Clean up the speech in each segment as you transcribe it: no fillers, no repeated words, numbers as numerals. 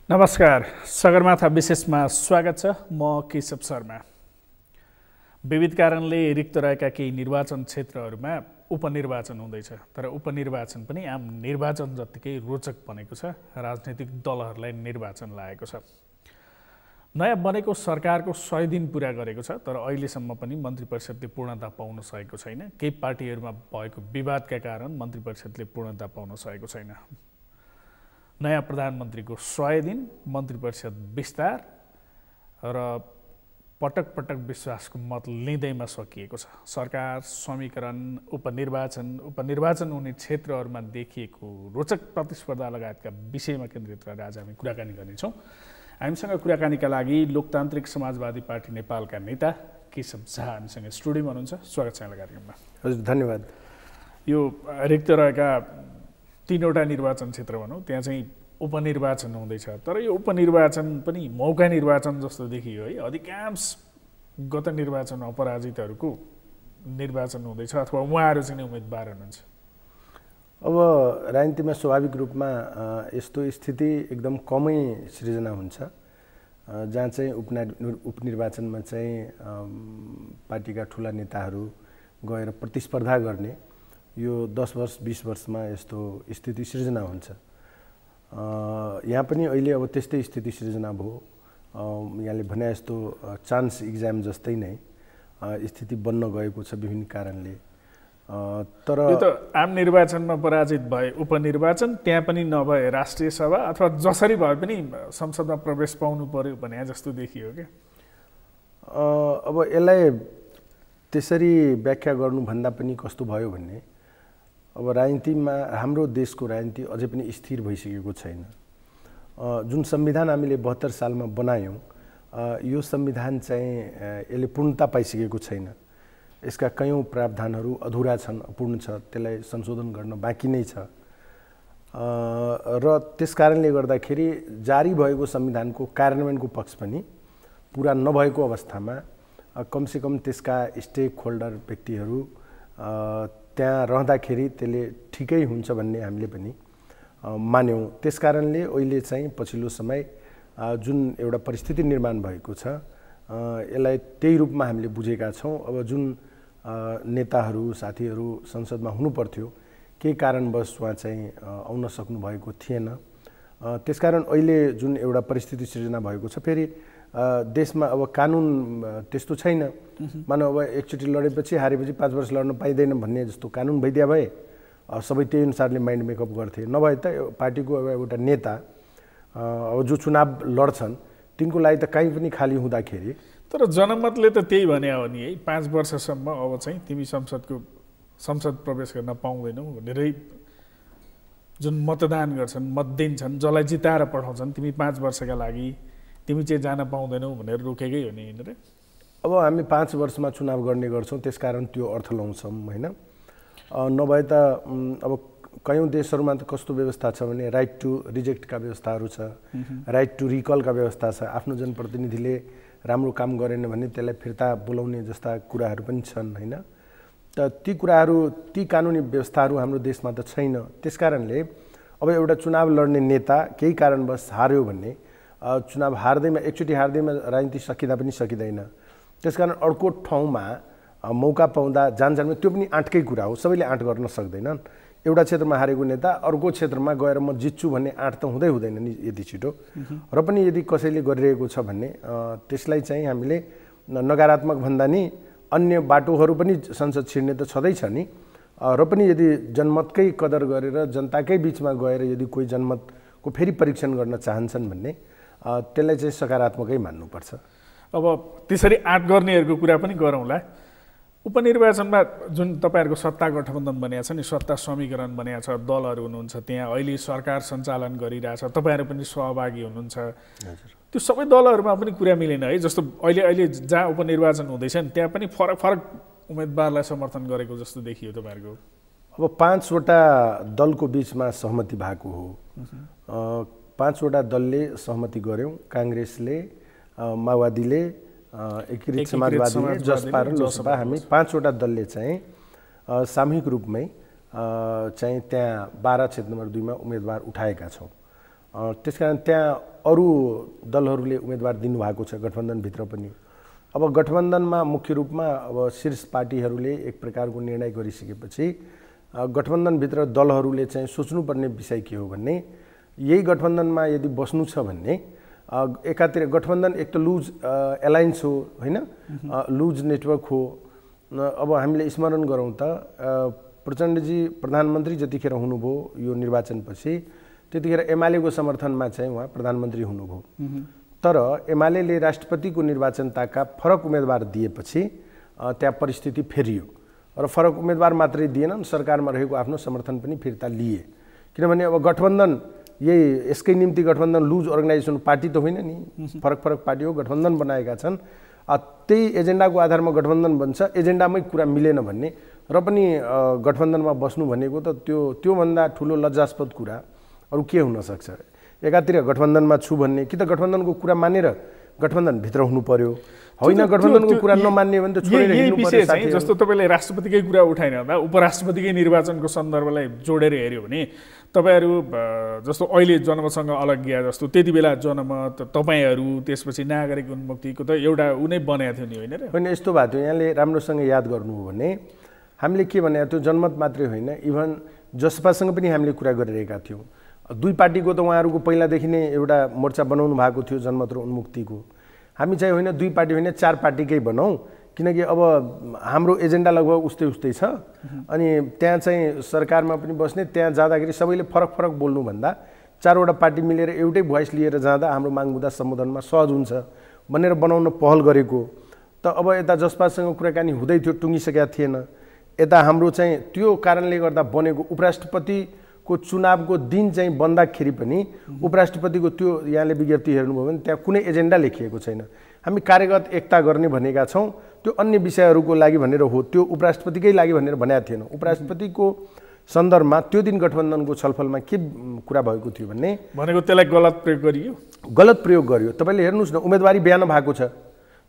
नमस्कार, सगरमाथा विशेषमा स्वागत छ। म केशव शर्मा। विविध कारणले रिक्त रहेका केही निर्वाचन क्षेत्रहरूमा उपनिर्वाचन हुँदैछ, तर उपनिर्वाचन पनि आम निर्वाचन जत्तिकै रोचक बनेको छ। राजनैतिक दलहरूलाई निर्वाचन लागेको छ। नयाँ बनेको सरकारको 100 दिन पुरा गरेको छ, तर अहिलेसम्म पनि मन्त्री परिषदले पूर्णता पाउन सकेको छैन। केही पार्टीहरूमा भएको विवादका कारण मन्त्री परिषदले पूर्णता पाउन सकेको छैन। नयाँ प्रधानमन्त्रीको 100 दिन, मन्त्री परिषद विस्तार र पटक पटक विश्वासको मत लिँदैमा सकिएको छ। सरकार, समीकरण, उपनिर्वाचन हुने क्षेत्रहरूमा देखिएको रोचक प्रतिस्पर्धा लगायतका विषयमा केन्द्रित रहेर आज हामी कुराकानी गर्नेछौँ। हामीसँग कुराकानीका लागि लोकतान्त्रिक समाजवादी पार्टी नेपालका नेता केशव झा हामीसँग स्टुडियोमा हुनुहुन्छ। स्वागत छ यहाँलाई कार्यक्रममा। हजुर, धन्यवाद। यो रिक्त रहेका 3वटा निर्वाचन क्षेत्र भनौँ, त्यहाँ चाहिँ उपनिर्वाचन हुँदैछ, तर यो उपनिर्वाचन पनि मौका निर्वाचन जस्तो देखियो है। अधिकांश गत निर्वाचन अपराजितहरूको निर्वाचन हुँदैछ अथवा उहाँहरू चाहिँ उम्मेदवार हुनुहुन्छ। अब राजनीतिमा स्वाभाविक रूपमा यस्तो स्थिति एकदम कमै सृजना हुन्छ, जहाँ चाहिँ उपनिर्वाचनमा चाहिँ पार्टीका ठुला नेताहरू गएर प्रतिस्पर्धा गर्ने यो 10 वर्ष 20 वर्षमा यस्तो स्थिति सृजना हुन्छ। यहाँ पनि अहिले अब त्यस्तै स्थिति सृजना भयो। यहाँले भने जस्तो चान्स इक्जाम जस्तै नै स्थिति बन्न गएको छ विभिन्न कारणले। तर यो त आम निर्वाचनमा पराजित भए उपनिर्वाचन, त्यहाँ पनि नभए राष्ट्रिय सभा अथवा जसरी भए पनि संसदमा प्रवेश पाउनु पर्यो भने जस्तो देखियो क्या। अब यसलाई त्यसरी व्याख्या गर्नुभन्दा पनि कस्तो भयो भन्ने, अब राजनीतिमा हाम्रो देशको राजनीति अझै पनि स्थिर भइसकेको छैन। जुन संविधान हामीले 72 सालमा बनायौँ, यो संविधान चाहिँ यसले पूर्णता पाइसकेको छैन। यसका कयौँ प्रावधानहरू अधुरा छन्, अपूर्ण छ, त्यसलाई संशोधन गर्न बाँकी नै छ। र त्यस कारणले गर्दाखेरि जारी भएको संविधानको कार्यान्वयनको पक्ष पनि पुरा नभएको अवस्थामा कमसेकम त्यसका स्टेक होल्डर व्यक्तिहरू त्यहाँ रहँदाखेरि त्यसले ठिकै हुन्छ भन्ने हामीले पनि मान्यौँ। त्यस कारणले अहिले चाहिँ पछिल्लो समय जुन एउटा परिस्थिति निर्माण भएको छ, यसलाई त्यही रूपमा हामीले बुझेका छौँ। अब जुन नेताहरू साथीहरू संसदमा हुनुपर्थ्यो, केही कारणवश उहाँ चाहिँ आउन सक्नुभएको थिएन। त्यसकारण अहिले जुन एउटा परिस्थिति सृजना भएको छ, फेरि देशमा अब कानुन त्यस्तो छैन। मानव अब एकचोटि लडेपछि हारेपछि 5 वर्ष लड्न पाइँदैन भन्ने जस्तो कानुन भइदिया भए सबै त्यही अनुसारले माइन्ड मेकअप गर्थे। नभए त पार्टीको एउटा नेता अब जो चुनाव लड्छन् तिनको लागि त कहीँ पनि खाली हुँदाखेरि। तर जनमतले त त्यही भने हो नि है, 5 वर्षसम्म अब चाहिँ तिमी संसद प्रवेश गर्न पाउँदैनौ भनेरै जुन मतदान गर्छन्, मत दिन्छन्, जसलाई जिताएर पठाउँछन्, तिमी 5 वर्षका लागि तिमी चाहिँ जान पाउँदैनौ भनेर रोकेकै हो नि हैन र। अब हामी 5 वर्षमा चुनाव गर्ने गर्छौँ, त्यसकारण त्यो अर्थ लाउँछौँ हैन। नभए त अब कयौँ देशहरूमा त कस्तो व्यवस्था छ भने राइट टु रिजेक्टका व्यवस्थाहरू छ, राइट टु रिकलका व्यवस्था छ। आफ्नो जनप्रतिनिधिले राम्रो काम गरेन भने त्यसलाई फिर्ता बोलाउने जस्ता कुराहरू पनि छन् हैन। त ती कुराहरू, ती कानुनी व्यवस्थाहरू हाम्रो देशमा त छैन। त्यसकारणले अब एउटा चुनाव लड्ने नेता केही कारणवश हार्यो भने चुनाव हार्दैमा, एकचोटि हार्दैमा राजनीति सकिँदा पनि सकिँदैन। त्यसकारण अर्को ठाउँमा मौका पाउँदा जान्छन्, त्यो पनि आँटकै कुरा हो। सबैले आँट गर्न सक्दैनन्। एउटा क्षेत्रमा हारेको नेता अर्को क्षेत्रमा गएर म जित्छु भन्ने आँट त हुँदैन नि यति छिटो। र पनि यदि कसैले गरिरहेको छ भने त्यसलाई चाहिँ हामीले नकारात्मक भन्दा नि अन्य बाटोहरू पनि संसद छिर्ने त छँदैछ नि। र पनि यदि जनमतकै कदर गरेर जनताकै बिचमा गएर यदि कोही जनमतको फेरि परीक्षण गर्न चाहन्छन् भन्ने त्यसलाई चाहिँ सकारात्मकै मान्नुपर्छ। अब त्यसरी आँट गर्नेहरूको कुरा पनि गरौँला। उपनिर्वाचनमा जुन तपाईँहरूको सत्ता गठबन्धन बनिएको छ नि, सत्ता समीकरण बनिएको छ, दलहरू हुनुहुन्छ त्यहाँ, अहिले सरकार सञ्चालन गरिरहेछ, तपाईँहरू पनि सहभागी हुनुहुन्छ। त्यो सबै दलहरूमा पनि कुरा मिलेन है। जस्तो अहिले जहाँ उपनिर्वाचन हुँदैछ नि, त्यहाँ पनि फरक उम्मेदवारलाई समर्थन गरेको जस्तो देखियो तपाईँहरूको। अब 5वटा दलको बिचमा सहमति भएको हो। 5वटा दलले सहमति गर्यौँ। काङ्ग्रेसले, माओवादीले, एकीकृत समाजवादीले, जसपा र लोसपा, हामी 5वटा दलले चाहिँ सामूहिक रूपमै चाहिँ त्यहाँ 12 क्षेत्र नम्बर 2 मा उम्मेदवार उठाएका छौँ। त्यसकारण त्यहाँ अरू दलहरूले उम्मेदवार दिनुभएको छ गठबन्धनभित्र पनि। अब गठबन्धनमा मुख्य रूपमा अब शीर्ष पार्टीहरूले एक प्रकारको निर्णय गरिसकेपछि गठबन्धनभित्र दलहरूले चाहिँ सोच्नुपर्ने विषय के हो भन्ने, यही गठबन्धनमा यदि बस्नु छ भन्ने एकातिर गठबन्धन एक त लुज एलायन्स हो होइन, लुज नेटवर्क हो। अब हामीले स्मरण गरौँ त प्रचण्डजी प्रधानमन्त्री जतिखेर हुनुभयो यो निर्वाचनपछि, त्यतिखेर एमालेको समर्थनमा चाहिँ उहाँ प्रधानमन्त्री हुनुभयो। तर एमाले राष्ट्रपतिको निर्वाचनताका फरक उम्मेदवार दिएपछि त्यहाँ परिस्थिति फेरियो र फरक उम्मेदवार मात्रै दिएनन्, सरकारमा रहेको आफ्नो समर्थन पनि फिर्ता लिए। किनभने अब गठबन्धन यही यसकै निम्ति गठबन्धन लुज अर्गनाइजेसन पार्टी त होइन नि, फरक फरक पार्टी हो, गठबन्धन बनाएका छन्। त्यही एजेन्डाको आधारमा गठबन्धन बन्छ, एजेन्डामै कुरा मिलेन भन्ने र पनि गठबन्धनमा बस्नु भनेको त त्योभन्दा ठुलो लज्जास्पद कुरा अरू के हुन सक्छ। एकातिर गठबन्धनमा छु भन्ने कि त गठबन्धनको कुरा मानेर गठबन्धनभित्र हुनु पर्यो, होइन गठबन्धनको कुरा नमान्ने भने त छोडेर हिँड्नु पर्यो साथी। जस्तो तपाईँले राष्ट्रपतिकै कुरा उठाइरहँदा उपराष्ट्रपतिकै निर्वाचनको सन्दर्भलाई जोडेर हेऱ्यो भने तपाईँहरू जस्तो अहिले जनमतसँग अलग गया जस्तो त्यति बेला जनमत तपाईँहरू त्यसपछि नागरिक उन्मुक्तिको त एउटा उनै बनाएको थियो नि होइन र? होइन, यस्तो भएको थियो। यहाँले राम्रोसँग याद गर्नु हो भने हामीले के भनेको थियो, जनमत मात्रै होइन इभन जसपासँग पनि हामीले कुरा गरिरहेका थियौँ। दुई पार्टीको त उहाँहरूको पहिलादेखि नै एउटा मोर्चा बनाउनु भएको थियो जनमत र उन्मुक्तिको। हामी चाहिँ होइन दुई पार्टी होइन चार पार्टीकै बनाऊँ, किनकि अब हाम्रो एजेन्डा लगभग उस्तै उस्तै छ। अनि त्यहाँ चाहिँ सरकारमा पनि बस्ने, त्यहाँ जाँदाखेरि सबैले फरक फरक बोल्नुभन्दा चारवटा पार्टी मिलेर एउटै भोइस लिएर जाँदा हाम्रो माग मुद्दा सम्बोधनमा सहज हुन्छ भनेर बनाउन पहल गरेको। त अब यता जसपासँग कुराकानी हुँदै थियो, टुङ्गिसकेका थिएन। यता हाम्रो चाहिँ त्यो कारणले गर्दा बनेको उपराष्ट्रपतिको चुनावको दिन चाहिँ बन्दाखेरि पनि उपराष्ट्रपतिको त्यो यहाँले विज्ञप्ति हेर्नुभयो भने त्यहाँ कुनै एजेन्डा लेखिएको छैन। हामी कार्यगत एकता गर्ने भनेका छौँ, त्यो अन्य विषयहरूको लागि भनेर हो, त्यो उपराष्ट्रपतिकै लागि भनेर भनेको थिएन। उपराष्ट्रपतिको सन्दर्भमा त्यो दिन गठबन्धनको छलफलमा के कुरा भएको थियो भनेको त्यसलाई गलत प्रयोग गरियो। गलत प्रयोग गरियो। तपाईँले हेर्नुहोस् न, उम्मेदवारी बिहान भएको छ,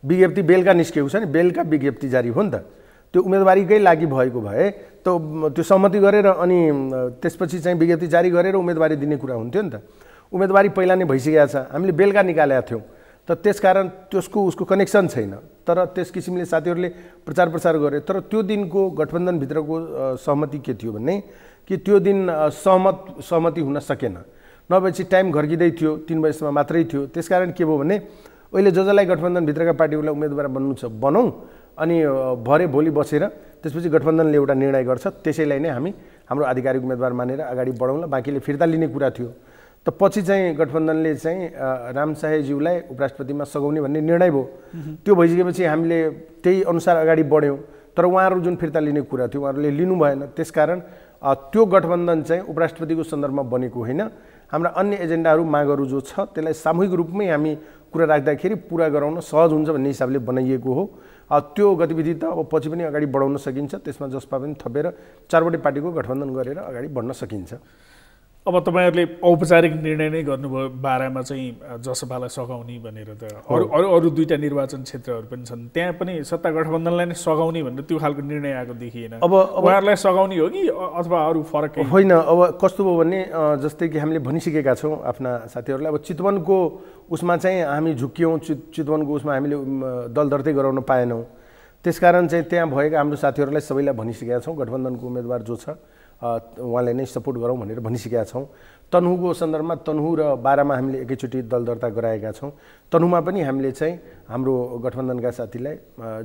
विज्ञप्ति बेलुका निस्केको छ नि, बेलुका विज्ञप्ति जारी हो नि त। त्यो उम्मेदवारीकै लागि भएको भए त त्यो सहमति गरेर अनि त्यसपछि चाहिँ विज्ञप्ति जारी गरेर उम्मेदवारी दिने कुरा हुन्थ्यो नि त। उम्मेदवारी पहिला नै भइसकेको छ, हामीले बेलुका निकालेका थियौँ, त त्यसकारण उसको कनेक्सन छैन। तर त्यस किसिमले साथीहरूले प्रचार प्रसार गरे। तर त्यो दिनको गठबन्धनभित्रको सहमति के थियो भने कि त्यो दिन सहमति हुन सकेन, नभएपछि टाइम घर्किँदै थियो, 3 बजेसम्म मात्रै थियो। त्यसकारण के भयो भने अहिले जसलाई गठबन्धनभित्रका पार्टीहरूलाई उम्मेदवार बन्नु छ बनाऊँ, अनि भरे भोलि बसेर त्यसपछि गठबन्धनले एउटा निर्णय गर्छ, त्यसैलाई नै हामी हाम्रो आधिकारिक उम्मेदवार मानेर अगाडि बढाउँला, बाँकीले फिर्ता लिने कुरा थियो। त पछि चाहिँ गठबन्धनले चाहिँ रामसाहेबज्यूलाई उपराष्ट्रपतिमा सघाउने भन्ने निर्णय भयो। त्यो भइसकेपछि हामीले त्यही अनुसार अगाडि बढ्यौँ। तर उहाँहरू जुन फिर्ता लिने कुरा थियो उहाँहरूले लिनु भएन। त्यसकारण त्यो गठबन्धन चाहिँ उपराष्ट्रपतिको सन्दर्भमा बनेको होइन। हाम्रा अन्य एजेन्डाहरू मागहरू जो छ त्यसलाई सामूहिक रूपमै हामी कुरा राख्दाखेरि पुरा गराउन सहज हुन्छ भन्ने हिसाबले बनाइएको हो। त्यो गतिविधि त अब पछि पनि अगाडि बढाउन सकिन्छ, त्यसमा जसपा पनि थपेर चारवटै पार्टीको गठबन्धन गरेर अगाडि बढ्न सकिन्छ। अब तपाईँहरूले औपचारिक निर्णय नै गर्नुभयो बारामा चाहिँ जसपालाई सघाउने भनेर। त अरू दुईवटा निर्वाचन क्षेत्रहरू पनि छन्, त्यहाँ पनि सत्ता गठबन्धनलाई नै सघाउने भनेर त्यो खालको निर्णय आएको देखिएन। अब उहाँहरूलाई सघाउने हो कि अथवा अरू फरक होइन? अब कस्तो भयो भने जस्तै कि हामीले भनिसकेका छौँ आफ्ना साथीहरूलाई, अब चितवनको उसमा चाहिँ हामी झुक्क्यौँ, चितवनको उसमा हामीले दल दर्तै गराउन पाएनौँ। त्यसकारण चाहिँ त्यहाँ भएका हाम्रो साथीहरूलाई सबैलाई भनिसकेका छौँ, गठबन्धनको उम्मेदवार जो छ उहाँलाई नै सपोर्ट गरौँ भनेर भनिसकेका छौँ। तनहुको सन्दर्भमा तनहु र बारामा हामीले एकैचोटि दल दर्ता गराएका छौँ। तनहुमा पनि हामीले चाहिँ हाम्रो गठबन्धनका साथीलाई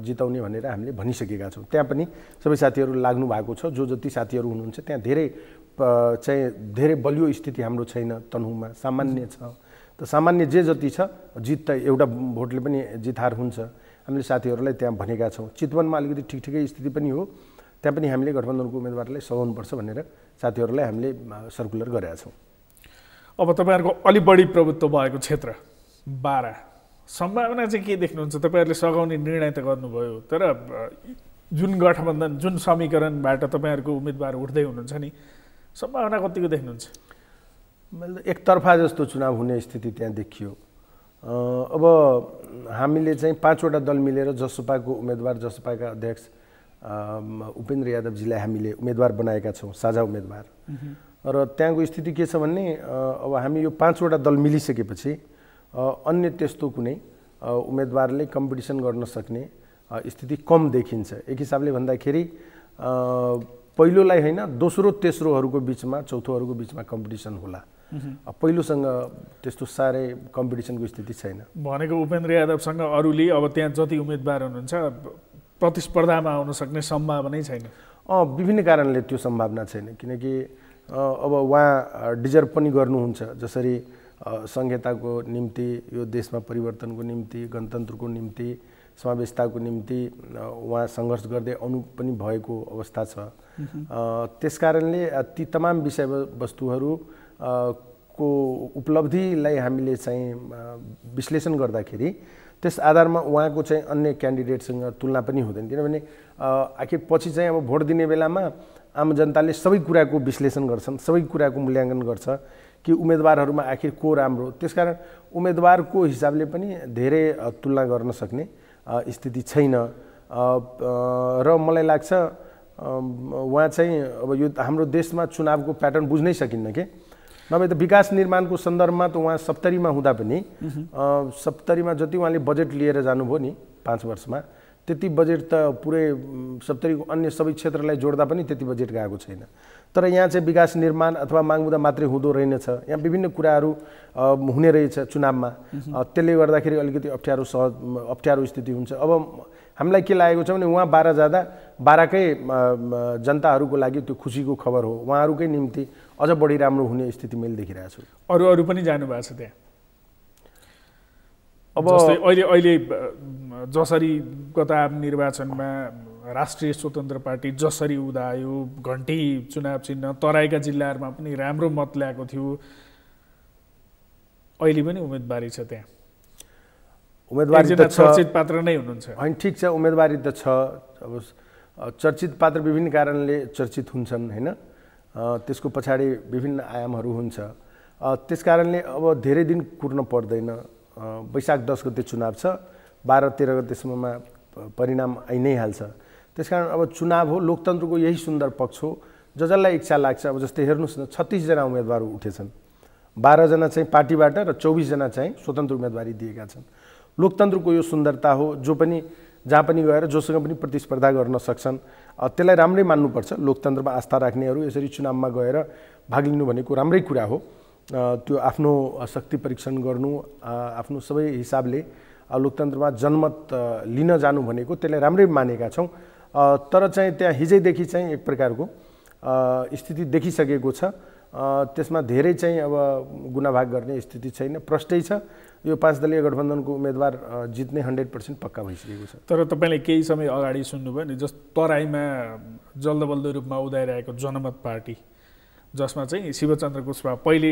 जिताउने भनेर हामीले भनिसकेका छौँ। त्यहाँ पनि सबै साथीहरू लाग्नु भएको छ। जो जति साथीहरू हुनुहुन्छ त्यहाँ धेरै बलियो स्थिति हाम्रो छैन। तनहुमा सामान्य छ, त सामान्य जे जति छ जित त एउटा भोटले पनि जित हार हुन्छ, हामीले साथीहरूलाई त्यहाँ भनेका छौँ। चितवनमा अलिकति ठिकै स्थिति पनि हो, त्यहाँ पनि हामीले गठबन्धनको उम्मेदवारलाई सघाउनुपर्छ भनेर साथीहरूलाई हामीले सर्कुलर गरेका छौँ। अब तपाईँहरूको अलि बढी प्रभुत्व भएको क्षेत्र बारा, सम्भावना चाहिँ के देख्नुहुन्छ? तपाईँहरूले सघाउने निर्णय त गर्नुभयो, तर जुन गठबन्धन जुन समीकरणबाट तपाईँहरूको उम्मेदवार उठ्दै हुनुहुन्छ नि, सम्भावना कतिको देख्नुहुन्छ? एकतर्फा जस्तो चुनाव हुने स्थिति त्यहाँ देखियो। अब हामीले चाहिँ 5वटा दल मिलेर जसपाको उम्मेदवार, जसपाका अध्यक्ष उपेन्द्र यादवजीलाई हामीले उम्मेदवार बनाएका छौँ, साझा उम्मेदवार। र त्यहाँको स्थिति के छ भन्ने अब हामी यो 5वटा दल मिलिसकेपछि अन्य त्यस्तो कुनै उम्मेदवारले कम्पिटिसन गर्न सक्ने स्थिति कम देखिन्छ। एक हिसाबले भन्दाखेरि पहिलोलाई होइन दोस्रो तेस्रोहरूको बिचमा चौथोहरूको बिचमा कम्पिटिसन होला। पहिलोसँग त्यस्तो साह्रै कम्पिटिसनको स्थिति छैन। भनेको उपेन्द्र यादवसँग अरूले अब त्यहाँ जति उम्मेदवार हुनुहुन्छ प्रतिस्पर्धामा आउन सक्ने सम्भावनै छैन। विभिन्न कारणले त्यो सम्भावना छैन, किनकि अब उहाँ डिजर्भ पनि गर्नुहुन्छ। जसरी संहिताको निम्ति, यो देशमा परिवर्तनको निम्ति, गणतन्त्रको निम्ति, समावेशताको निम्ति उहाँ सङ्घर्ष गर्दै आउनु पनि भएको अवस्था छ। त्यसकारणले ती तमाम विषयवस्तुहरू को उपलब्धिलाई हामीले चाहिँ विश्लेषण गर्दाखेरि त्यस आधारमा उहाँको चाहिँ अन्य क्यान्डिडेटसँग तुलना पनि हुँदैन। किनभने आखिर पछि चाहिँ अब भोट दिने बेलामा आम जनताले सबै कुराको विश्लेषण गर्छन्, सबै कुराको मूल्याङ्कन गर्छ कि उम्मेदवारहरूमा आखिर को राम्रो। त्यसकारण उम्मेदवारको हिसाबले पनि धेरै तुलना गर्न सक्ने स्थिति छैन। र मलाई लाग्छ उहाँ चाहिँ अब यो हाम्रो देशमा चुनावको प्याटर्न बुझ्नै सकिन्न के। नभए त विकास निर्माणको सन्दर्भमा त उहाँ 70मा हुँदा पनि 70मा जति उहाँले बजेट लिएर जानुभयो नि 5 वर्षमा, त्यति बजेट त पुरै 70को अन्य सबै क्षेत्रलाई जोड्दा पनि त्यति बजेट गएको छैन। तर यहाँ चाहिँ विकास निर्माण अथवा मागमुद्दा मात्रै हुँदो रहेनछ, यहाँ विभिन्न कुराहरू हुने रहेछ चुनावमा। त्यसले गर्दाखेरि अलिकति अप्ठ्यारो स्थिति हुन्छ। अब हामीलाई के लागेको छ भने उहाँ 12 जाँदा 12कै जनताहरूको लागि त्यो खुसीको खबर हो, उहाँहरूकै निम्ति अझ बढी राम्रो हुने स्थिति मैले देखिरहेको छु। अरू पनि जानुभएको छ त्यहाँ। अब जस्तै अहिले जसरी गत निर्वाचनमा राष्ट्रिय स्वतन्त्र पार्टी जसरी उदायो, घन्टी चुनाव चिन्ह तराईका जिल्लाहरूमा पनि राम्रो मत ल्याएको थियो, अहिले पनि उम्मेदवारी छ त्यहाँ। उम्मेदवारी त चर्चित पात्र नै हुनुहुन्छ। होइन, ठिक छ, उम्मेदवारी त छ। अब चर्चित पात्र विभिन्न कारणले चर्चित हुन्छन् होइन, त्यसको पछाडि विभिन्न आयामहरू हुन्छ। त्यसकारणले अब धेरै दिन कुर्न पर्दैन। वैशाख 10 गते चुनाव छ, 12-13 गतेसम्ममा परिणाम आइ नै हाल्छ। त्यसकारण अब चुनाव हो, लोकतन्त्रको यही सुन्दर पक्ष हो। जसलाई इच्छा लाग्छ, अब जस्तै हेर्नुहोस् न 36 जना उम्मेदवार उठेछन्, 12 जना चाहिँ पार्टीबाट र 24 जना चाहिँ स्वतन्त्र उम्मेदवारी दिएका छन्। लोकतन्त्रको यो सुन्दरता हो। जो पनि जहाँ पनि गएर जोसँग पनि प्रतिस्पर्धा गर्न सक्छन्, त्यसलाई राम्रै मान्नुपर्छ। लोकतन्त्रमा आस्था राख्नेहरू यसरी चुनावमा गएर भाग लिनु भनेको राम्रै कुरा हो। त्यो आफ्नो शक्ति परीक्षण गर्नु, आफ्नो सबै हिसाबले लोकतन्त्रमा जनमत लिन जानु भनेको त्यसलाई राम्रै मानेका छौँ। तर चाहिँ त्यहाँ हिजैदेखि चाहिँ एक प्रकारको स्थिति देखिसकेको छ। त्यसमा धेरै चाहिँ अब गुनाभाग गर्ने स्थिति छैन, प्रष्टै छ। यो 5 दलीय गठबन्धनको उम्मेदवार जित्ने 100% पक्का भइसकेको छ। तर तपाईँले केही समय अगाडि सुन्नुभयो नि, तराईमा जल्दबल्दो रूपमा उदाइरहेको जनमत पार्टी, जसमा चाहिँ शिवचन्द्र कुशवाहा पहिले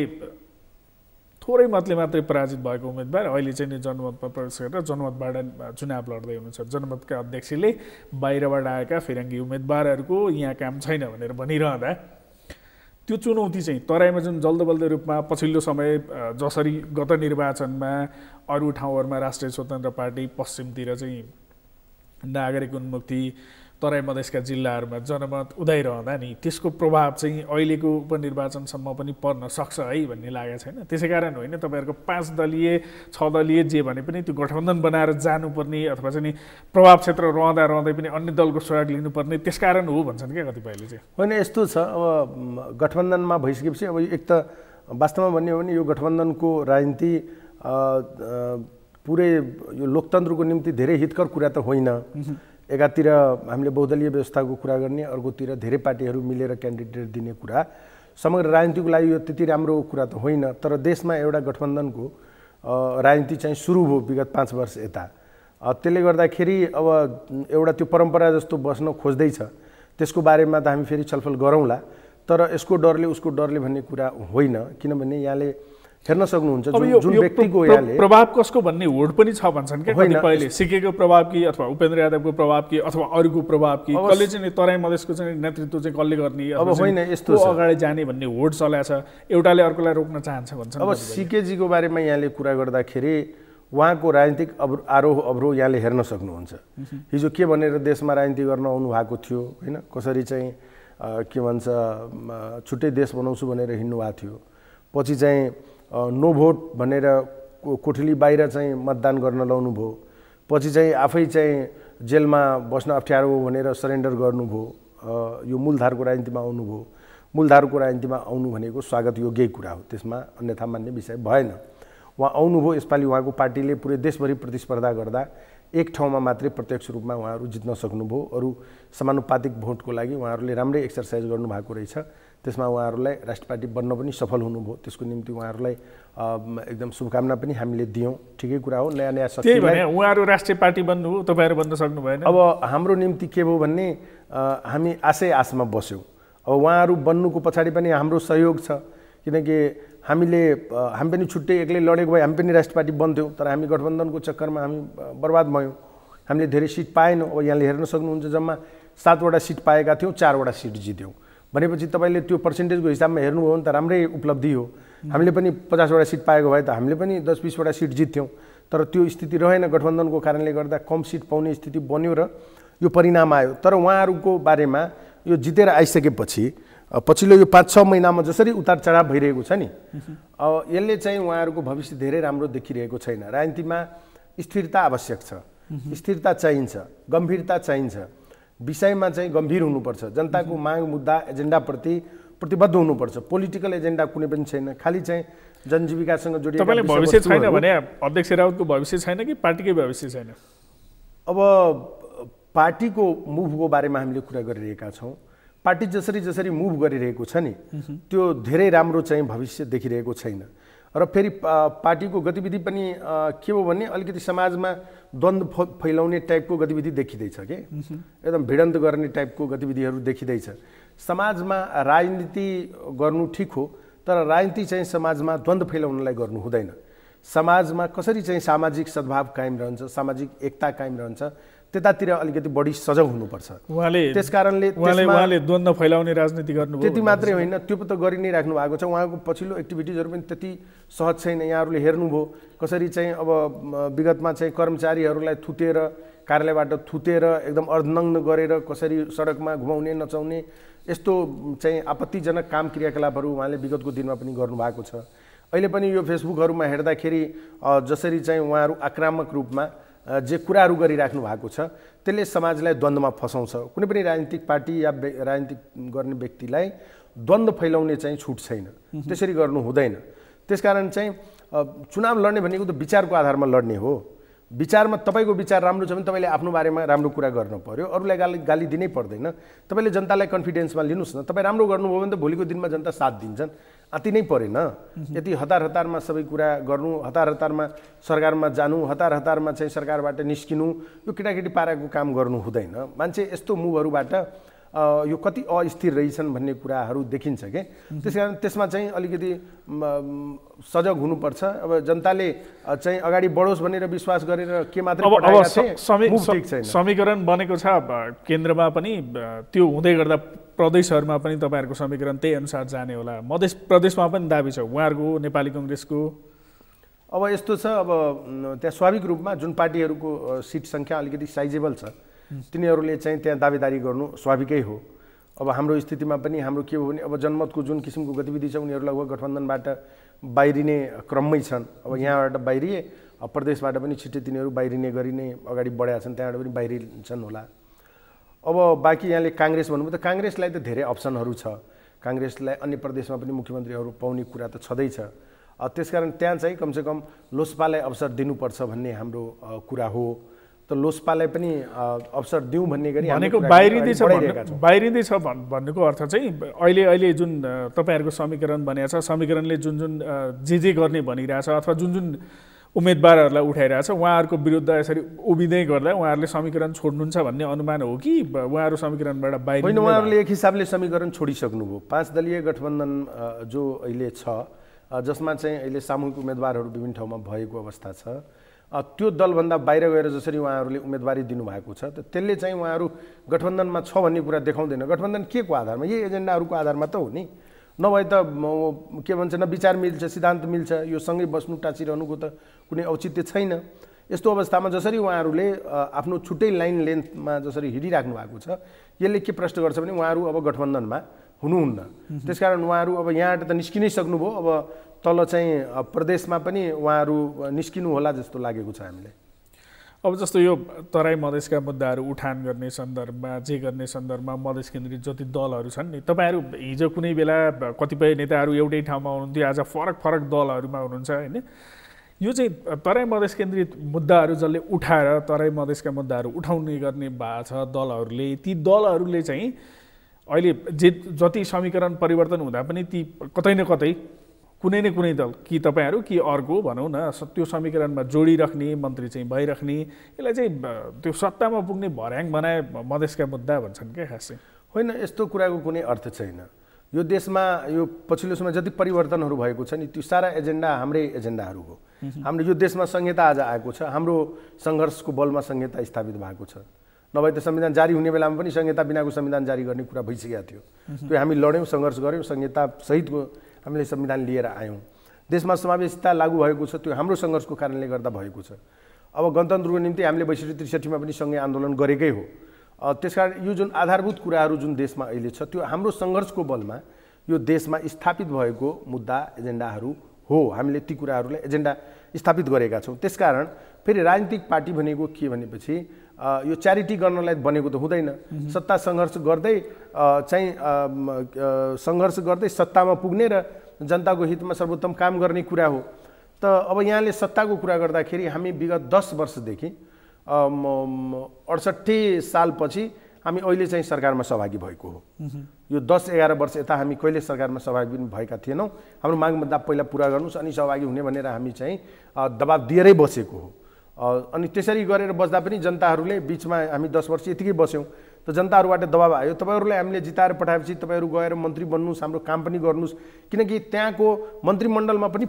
थोरै मतले मात्रै पराजित भएको उम्मेदवार अहिले चाहिँ नि जनमतमा प्रवेश गरेर जनमतबाट चुनाव लड्दै हुनुहुन्छ। जनमतका अध्यक्षले बाहिरबाट आएका फिरङ्गी उम्मेदवारहरूको यहाँ काम छैन भनेर भनिरहँदा त्यो चुनौती चाहिँ तराईमा जुन जल्दबल्दो रूपमा पछिल्लो समय जसरी गत निर्वाचनमा अरू ठाउँहरूमा राष्ट्रिय स्वतन्त्र पार्टी, पश्चिमतिर चाहिँ नागरिक उन्मुक्ति, तराई मधेसका जिल्लाहरूमा जनमत उदाइरहँदा नि त्यसको प्रभाव चाहिँ अहिलेको उपनिर्वाचनसम्म पनि पर्न सक्छ है भन्ने लागेको छैन। त्यसै कारण होइन तपाईँहरूको 5 दलीय 6 दलीय जे भने पनि त्यो गठबन्धन बनाएर जानुपर्ने अथवा चाहिँ नि प्रभाव क्षेत्र रहँदै पनि अन्य दलको सहयोग लिनुपर्ने त्यसकारण हो भन्छन् क्या कतिपयले चाहिँ। होइन, यस्तो छ। अब गठबन्धनमा भइसकेपछि अब एक त वास्तवमा भन्ने हो भने यो गठबन्धनको राजनीति पुरै यो लोकतन्त्रको निम्ति धेरै हितकर कुरा त होइन। एकातिर हामीले बहुदलीय व्यवस्थाको कुरा गर्ने, अर्कोतिर धेरै पार्टीहरू मिलेर क्यान्डिडेट दिने कुरा समग्र राजनीतिको लागि यो त्यति राम्रो कुरा त होइन। तर देशमा एउटा गठबन्धनको राजनीति चाहिँ सुरु भयो विगत 5 वर्ष यता। त्यसले गर्दाखेरि अब एउटा त्यो परम्परा जस्तो बस्न खोज्दैछ। त्यसको बारेमा त हामी फेरि छलफल गरौँला। तर यसको डरले उसको डरले भन्ने कुरा होइन। किनभने यहाँले हेर्न सक्नुहुन्छ जुन व्यक्तिको यहाँले प्रभाव कसको भन्ने होड पनि छ भन्छन् क्या कतिपयले। सिकेको प्रभाव कि अथवा उपेन्द्र यादवको प्रभाव कि अथवा अरूको प्रभाव कि कसले चाहिँ तराई मधेसको चाहिँ नेतृत्व चाहिँ कसले गर्ने, अब होइन यस्तो अगाडि जाने भन्ने होड चलाएको छ। एउटाले अर्कोलाई रोक्न चाहन्छ भन्छन्। अब सिकेजीको बारेमा यहाँले कुरा गर्दाखेरि उहाँको राजनीतिक आरोह अवरोह यहाँले हेर्न सक्नुहुन्छ। हिजो के भनेर देशमा राजनीति गर्न आउनु भएको थियो होइन, कसरी चाहिँ के भन्छ छुट्टै देश बनाउँछु भनेर हिँड्नु भएको थियो। पछि चाहिँ नो भोट भनेर कोठली बाहिर चाहिँ मतदान गर्न लाउनु भयो। पछि चाहिँ आफै चाहिँ जेलमा बस्न अप्ठ्यारो हो भनेर सरेन्डर गर्नुभयो। यो मूलधारको राजनीतिमा आउनुभयो। मूलधारको राजनीतिमा आउनु भनेको स्वागत योग्य कुरा हो, त्यसमा अन्यथा मान्ने विषय भएन। उहाँ आउनुभयो, यसपालि उहाँको पार्टीले पुरै देशभरि प्रतिस्पर्धा गर्दा एक ठाउँमा मात्रै प्रत्यक्ष रूपमा उहाँहरू जित्न सक्नुभयो। अरू समानुपातिक भोटको लागि उहाँहरूले राम्रै एक्सर्साइज गर्नुभएको रहेछ। त्यसमा उहाँहरूलाई राष्ट्रिय पार्टी बन्न पनि सफल हुनुभयो। त्यसको निम्ति उहाँहरूलाई एकदम शुभकामना पनि हामीले दियौँ। ठिकै कुरा हो, नयाँ नयाँ शक्ति भने उहाँहरू राष्ट्रिय पार्टी बन्नु, तपाईँहरू बन्न सक्नु भएन। अब हाम्रो निम्ति के भयो भन्ने हामी आशमा बस्यौँ। अब उहाँहरू बन्नुको पछाडि पनि हाम्रो सहयोग छ, किनकि हामी पनि छुट्टै एक्लै लडेको भए हामी पनि राष्ट्रिय पार्टी बन्थ्यौँ। तर हामी गठबन्धनको चक्करमा हामी बर्बाद भयौँ। हामीले धेरै सिट पाएनौँ। अब यहाँले हेर्न सक्नुहुन्छ, जम्मा 7वटा सिट पाएका थियौँ, 4वटा सिट जित्यौँ भनेपछि तपाईँले त्यो पर्सेन्टेजको हिसाबमा हेर्नुभयो भने त राम्रै उपलब्धि हो। हामीले पनि 50वटा सिट पाएको भए त हामीले पनि 10-20वटा सिट जित्यौँ। तर त्यो स्थिति रहेन, गठबन्धनको कारणले गर्दा कम सिट पाउने स्थिति बन्यो र यो परिणाम आयो। तर उहाँहरूको बारेमा यो जितेर आइसकेपछि पछिल्लो यो 5-6 महिनामा जसरी उतार चढाव भइरहेको छ नि, यसले चाहिँ उहाँहरूको भविष्य धेरै राम्रो देखिरहेको छैन। राजनीतिमा स्थिरता आवश्यक छ, स्थिरता चाहिन्छ, गम्भीरता चाहिन्छ। विषयमा चाहिँ गम्भीर हुनुपर्छ, जनताको माग मुद्दा एजेन्डाप्रति प्रतिबद्ध हुनुपर्छ। पोलिटिकल एजेन्डा कुनै पनि छैन, खालि चाहिँ जनजीविकासँग जोडिएको। तपाईँले भविष्य छैन भने अध्यक्ष राउतको भविष्य छैन कि पार्टीकै भविष्य छैन? अब पार्टीको मुभको बारेमा हामीले कुरा गरिरहेका छौँ। पार्टी जसरी मुभ गरिरहेको छ नि, त्यो धेरै राम्रो चाहिँ भविष्य देखिरहेको छैन। र फेरि पार्टीको गतिविधि पनि के हो भने अलिकति समाजमा द्वन्द्व फैलाउने टाइपको गतिविधि देखिँदैछ कि एकदम भिडन्त गर्ने टाइपको गतिविधिहरू देखिँदैछ। समाजमा राजनीति गर्नु ठिक हो, तर राजनीति चाहिँ समाजमा द्वन्द्व फैलाउनलाई गर्नु हुँदैन। समाजमा कसरी चाहिँ सामाजिक सद्भाव कायम रहन्छ, सामाजिक एकता कायम रहन्छ, त्यतातिर अलिकति बढी सजग हुनुपर्छ। त्यसकारणले उहाँले द्वन्द्व फैलाउने राजनीति गर्नुभयो। त्यति मात्रै होइन, त्यो त गरि नै राख्नु भएको छ। उहाँको पछिल्लो एक्टिभिटिजहरू पनि त्यति सहज छैन। यहाँहरूले हेर्नुभयो कसरी चाहिँ अब विगतमा चाहिँ कर्मचारीहरूलाई थुतेर, कार्यालयबाट थुतेर एकदम अर्धनग्न गरेर कसरी सडकमा घुमाउने नचाउने यस्तो चाहिँ आपत्तिजनक काम क्रियाकलापहरू उहाँले विगतको दिनमा पनि गर्नुभएको छ। अहिले पनि यो फेसबुकहरूमा हेर्दाखेरि जसरी चाहिँ उहाँहरू आक्रामक रूपमा जे कुराहरू गरिराख्नु भएको छ, त्यसले समाजलाई द्वन्द्वमा फसाउँछ। कुनै पनि राजनीतिक पार्टी या राजनीति गर्ने व्यक्तिलाई द्वन्द्व फैलाउने चाहिँ छुट छैन, त्यसरी गर्नु हुँदैन। त्यसकारण चाहिँ चुनाव लड्ने भनेको त विचारको आधारमा लड्ने हो। विचारमा तपाईँको विचार राम्रो छ भने तपाईँले आफ्नो बारेमा राम्रो कुरा गर्न पर्यो, अरूलाई गाली दिनै पर्दैन। तपाईँले जनतालाई कन्फिडेन्समा लिनुहोस् न। तपाईँ राम्रो गर्नुभयो भने त भोलिको दिनमा जनता साथ दिन्छन्। अति नै परेन यति हतारमा सबै कुरा गर्नु, हतारमा सरकारमा जानु, हतारमा चाहिँ सरकारबाट निस्किनु, यो केटाकेटी पाराको काम गर्नु हुँदैन। मान्छे यस्तो मुभहरूबाट यो कति अस्थिर रहेछन् भन्ने कुराहरू देखिन्छ के। त्यसकारण त्यसमा चाहिँ अलिकति सजग हुनुपर्छ। अब जनताले चाहिँ अगाडि बढोस् भनेर विश्वास गरेर के मात्रै पठाएका छैन। समीकरण बनेको छ केन्द्रमा पनि, त्यो हुँदै गर्दा प्रदेशहरूमा पनि तपाईँहरूको समीकरण त्यही अनुसार जाने होला। मध्य प्रदेशमा पनि दाबी छ उहाँहरूको, नेपाली कङ्ग्रेसको। अब यस्तो छ, अब त्यहाँ स्वाभाविक रूपमा जुन पार्टीहरूको सिट सङ्ख्या अलिकति साइजेबल छ तिनीहरूले चाहिँ त्यहाँ दावेदारी गर्नु स्वाभाविकै हो। अब हाम्रो स्थितिमा पनि हाम्रो के हो भने अब जनमतको जुन किसिमको गतिविधि छ उनीहरू लगभग गठबन्धनबाट बाहिरिने क्रममै छन्। अब यहाँबाट बाहिरिए, प्रदेशबाट पनि छिट्टै तिनीहरू बाहिरिने गरी नै अगाडि बढेका छन्, त्यहाँबाट पनि बाहिरिन्छन् होला। अब बाँकी यहाँले काङ्ग्रेस भन्नुभयो त काङ्ग्रेसलाई त धेरै अप्सनहरू छ। काङ्ग्रेसलाई अन्य प्रदेशमा पनि मुख्यमन्त्रीहरू पाउने कुरा त छँदैछ। त्यसकारण त्यहाँ चाहिँ कमसेकम लोसपालाई अवसर दिनुपर्छ भन्ने हाम्रो कुरा हो। त लोसपालाई पनि अवसर दिउँ भन्ने गरी भनेको बाहिरिँदैछ भन्नुको अर्थ चाहिँ अहिले जुन तपाईँहरूको समीकरण बनेको छ, समीकरणले जुन जे गर्ने भनिरहेछ अथवा जुन उम्मेदवारहरूलाई उठाइरहेछ उहाँहरूको विरुद्ध यसरी उभिँदै गर्दा उहाँहरूले समीकरण छोड्नुहुन्छ भन्ने अनुमान हो कि उहाँहरू समीकरणबाट बाहिर? होइन, उहाँहरूले एक हिसाबले समीकरण छोडिसक्नुभयो। 5 दलीय गठबन्धन जो अहिले छ, जसमा चाहिँ अहिले सामूहिक उम्मेदवारहरू विभिन्न ठाउँमा भएको अवस्था छ, त्यो दलभन्दा बाहिर गएर जसरी उहाँहरूले उम्मेदवारी दिनुभएको छ, त त्यसले चाहिँ उहाँहरू गठबन्धनमा छ भन्ने कुरा देखाउँदैन। गठबन्धन के को आधारमा? यही एजेन्डाहरूको आधारमा त हो नि। नभए त के भन्छ न, विचार मिल्छ, सिद्धान्त मिल्छ, यो सँगै बस्नु टाँसिरहनुको त कुनै औचित्य छैन। यस्तो अवस्थामा जसरी उहाँहरूले आफ्नो छुट्टै लाइन लेन्थमा जसरी हिँडिराख्नु भएको छ, यसले के प्रश्न गर्छ भने उहाँहरू अब गठबन्धनमा हुनुहुन्न। त्यसकारण उहाँहरू अब यहाँबाट त निस्किनै सक्नुभयो, अब तल चाहिँ प्रदेशमा पनि उहाँहरू निस्किनु होला जस्तो लागेको छ हामीलाई। अब जस्तो यो तराई मधेसका मुद्दाहरू उठान गर्ने सन्दर्भमा, जे गर्ने सन्दर्भमा मधेस केन्द्रित जति दलहरू छन् नि, तपाईँहरू हिजो कुनै बेला कतिपय नेताहरू एउटै ठाउँमा हुनुहुन्थ्यो, आज फरक फरक दलहरूमा हुनुहुन्छ होइन। यो चाहिँ तराई मधेस केन्द्रित मुद्दाहरू जसले उठाएर तराई मधेसका मुद्दाहरू उठाउने गर्ने भएको छ दलहरूले, ती दलहरूले चाहिँ अहिले जति समीकरण परिवर्तन हुँदा पनि ती कतै न कतै कुनै न कुनै दल, कि तपाईँहरू कि अर्को भनौँ न, त्यो समीकरणमा जोडिराख्ने मन्त्री चाहिँ भइराख्ने, यसलाई चाहिँ त्यो सत्तामा पुग्ने भर्याङ बनाए मधेसका मुद्दा भन्छन् क्या खासै। होइन, यस्तो कुराको कुनै अर्थ छैन। यो देशमा यो पछिल्लो समय जति परिवर्तनहरू भएको छ नि, त्यो सारा एजेन्डा हाम्रै एजेन्डाहरू हो। हाम्रो यो देशमा संहिता आज आएको छ, हाम्रो सङ्घर्षको बलमा संहिता स्थापित भएको छ। नभए त संविधान जारी हुने बेलामा पनि संहिता बिनाको संविधान जारी गर्ने कुरा भइसकेको थियो। त्यो हामी लड्यौँ, सङ्घर्ष गऱ्यौँ, संहिता सहितको हामीले संविधान लिएर आयौँ। देशमा समावेशिता लागू भएको छ, त्यो हाम्रो सङ्घर्षको कारणले गर्दा भएको छ। अब गणतन्त्रको निम्ति हामीले 62-63 पनि सँगै आन्दोलन गरेकै हो। त्यसकारण यो जुन आधारभूत कुराहरू जुन देशमा अहिले छ, त्यो हाम्रो सङ्घर्षको बलमा यो देशमा स्थापित भएको मुद्दा एजेन्डाहरू हो। हामीले ती कुराहरूलाई एजेन्डा स्थापित गरेका छौँ। त्यसकारण फेरि राजनीतिक पार्टी भनेको के भनेपछि यो च्यारिटी गर्नलाई बनेको त हुँदैन। सत्ता सङ्घर्ष गर्दै चाहिँ सङ्घर्ष गर्दै सत्तामा पुग्ने र जनताको हितमा सर्वोत्तम काम गर्ने कुरा हो। त अब यहाँले सत्ताको कुरा गर्दाखेरि हामी विगत 10 वर्षदेखि 68 सालपछि हामी अहिले चाहिँ सरकारमा सहभागी भएको हो। यो 10-11 वर्ष यता हामी कहिले सरकारमा सहभागी भएका थिएनौँ। हाम्रो माग मुद्दा पहिला पुरा गर्नुहोस् अनि सहभागी हुने भनेर हामी चाहिँ दबाब दिएरै बसेको हो। अनि त्यसरी गरेर बस्दा पनि जनताहरूले बिचमा हामी 10 वर्ष यतिकै बस्यौँ। त जनताहरूबाट दबाब आयो, तपाईँहरूलाई हामीले जिताएर पठाएपछि तपाईँहरू गएर मन्त्री बन्नुहोस्, हाम्रो काम पनि गर्नुहोस्। किनकि त्यहाँको मन्त्रीमण्डलमा पनि